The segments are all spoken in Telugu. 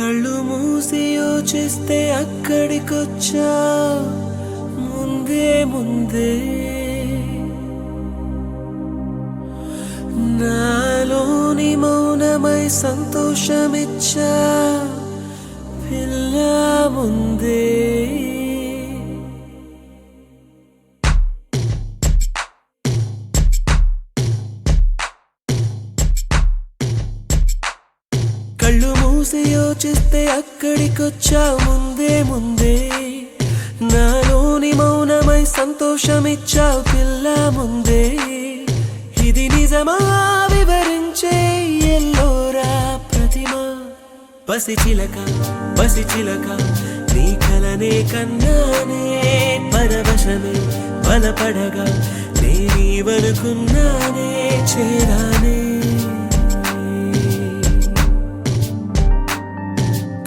కళ్ళు మూసి యోచిస్తే అక్కడికొచ్చా ముందే ముందే నాలోని మౌనమై సంతోషమిచ్చా పిల్ల ముందే కళ్ళు మూసి యోచిస్తే అక్కడికొచ్చా ముందే ముందే నాలోని మౌనమై సంతోషమిచ్చావు పిల్ల ముందే ఇది నిజమా వివరించే ఎల్లోరా ప్రతిమ పసిచిలక పసిచిలక నీ కలనే కన్నానే పరవశమే బలపడగా నేనీవనుకున్నానే చేరానే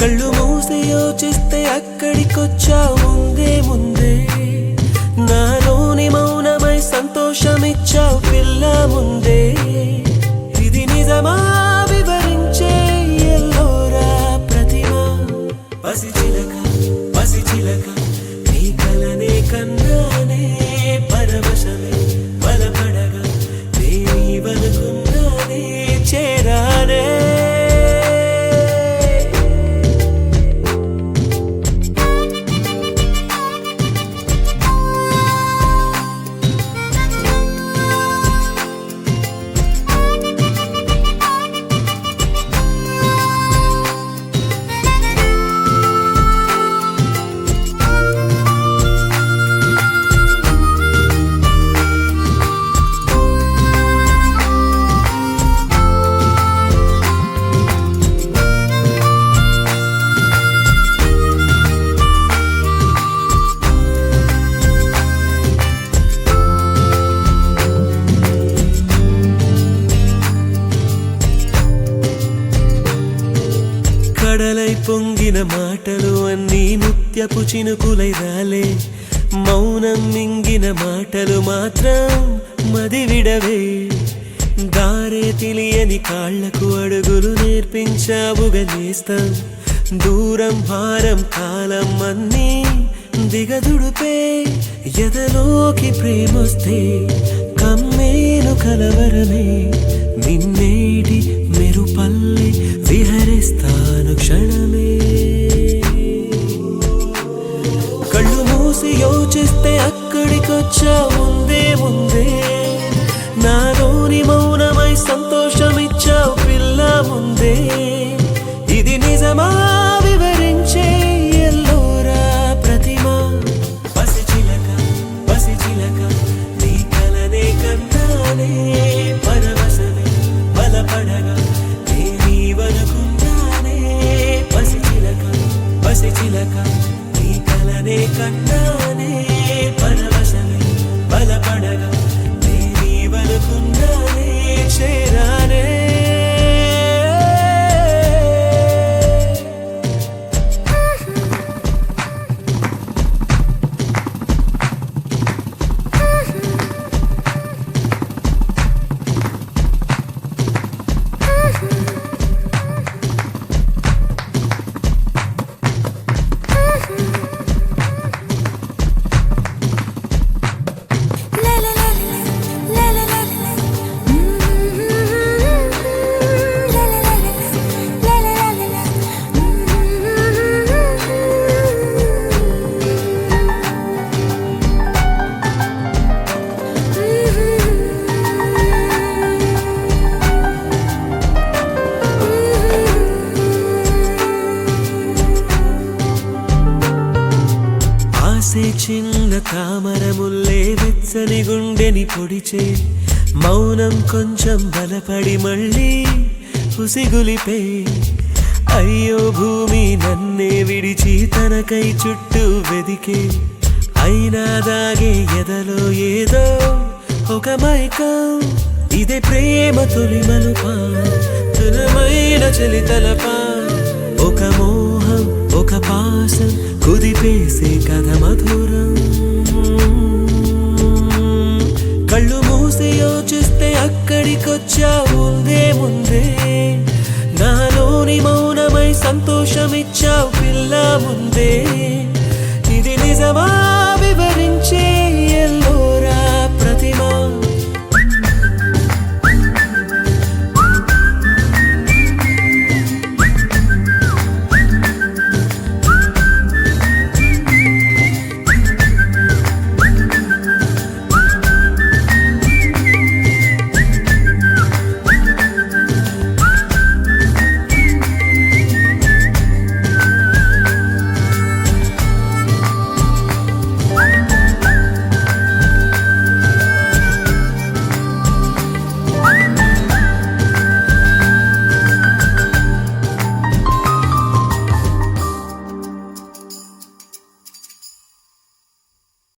కళ్ళు మూసి యోచిస్తే అక్కడికొచ్చావు ముందే ముందే నాలోని మౌనమై సంతోషమిచ్చావు పిల్ల ముందే ఇది నిజమా వివరించే ఎల్లోరా ప్రతిమ పసిచిలక పసిచిలక నీ కలనే కన్నానే పరవశమే బలపడగా నేనీవనుకున్నానే చేరానే కడలై పొంగిన మాటలు అన్నీ ముత్యపు చినుకులై రాలే మౌనం మింగిన మాటలు మాత్రం మది విడవే దారే తెలియని కాళ్లకు అడుగులు నేర్పించావుగా నేస్తం దూరం భారం కాలం అన్నీ దిగదుడుపే ఎదలోకి ప్రేమొస్తే కమ్మేను కలవరమే నిన్నేటి మెరుపల్లె విహరిస్తాను క్షణమే కళ్ళు మూసి యోచిస్తే అక్కడికొచ్చా ముందే ముందే నాలోని మౌనమై సంతోషమిచ్చావు పిల్ల ముందే ఇది నిజమా వివరించే ఎల్లోరా ప్రతిమ పసిచిలక పసిచిలక నీ కలనే కన్నానే పరవశమే బలపడగా నేనీవనుకున్నానే పసిచిలక పసిచిలక నీ కలనే కన్నానే పరవశమే బలపడగా నేనీవనుకున్నానే చేరానే చిన్న తామర ముల్లే వెచ్చని గుండెని పొడిచే మౌనం కొంచెం బలపడి మళ్ళీ ఉసిగులిపే అయ్యో భూమి నన్నే విడిచి తనకై చుట్టూ వెదికే అయినా దాగే ఎదలో ఏదో ఒక మైకం ఇదే ప్రేమ తొలి మలుపా తులమైన చలి తలపా ఒక మోహం ఒక పాసం కుదిపేసే కథ మధురం కళ్ళు మూసి యోచిస్తే అక్కడికొచ్చా ముందే ముందే నాలోని మౌనమై సంతోషమిచ్చావు పిల్ల ముందే ఇది నిజమా వివరించే